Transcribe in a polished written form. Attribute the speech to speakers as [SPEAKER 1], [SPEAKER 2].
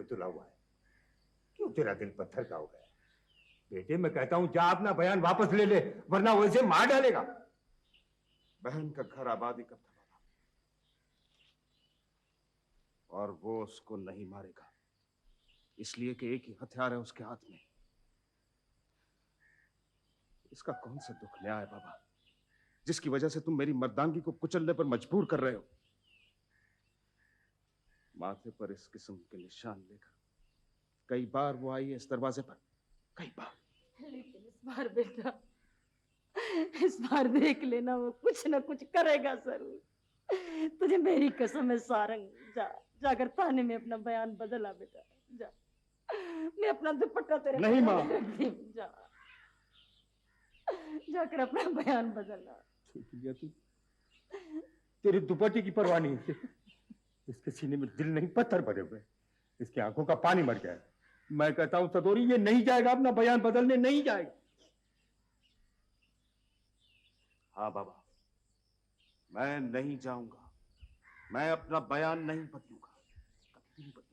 [SPEAKER 1] तुला हुआ है? क्यों तेरा दिल पत्थर का हो गया? बेटे मैं कहता हूं जा अपना बयान वापस ले ले, वरना वो इसे मार डालेगा।
[SPEAKER 2] बहन का घर आबादी कब था बाबा? और वो उसको नहीं मारेगा, इसलिए कि एक ही हथियार है उसके हाथ में। इसका कौन सा दुख न्याय है बाबा, जिसकी वजह से तुम मेरी मर्दांगी को कुचलने पर मजबूर कर रहे हो? माथे पर इस किस्म के निशान लेकर कई बार वो आई है इस दरवाजे पर, कई बार।
[SPEAKER 3] लेकिन इस बार बेटा, इस बार देख लेना, वो कुछ ना कुछ करेगा जरूर। तुझे मेरी कसम है सारंग, जा जाकर थाने में अपना बयान बदला बेटा, जा। मैं अपना दुपट्टा तेरे
[SPEAKER 1] नहीं माँ।
[SPEAKER 3] जा, जाकर अपना बयान बदलना।
[SPEAKER 1] तू तेरे दुपट्टे की परवाह नहीं। इसके सीने में दिल नहीं पत्थर भरे हुए, इसकी आंखों का पानी मर गया है। मैं कहता हूं सदोरी ये नहीं जाएगा, अपना बयान बदलने नहीं जाएगा।
[SPEAKER 2] हाँ बाबा, मैं नहीं जाऊंगा, मैं अपना बयान नहीं बदलूंगा, कभी नहीं बदलूंगा।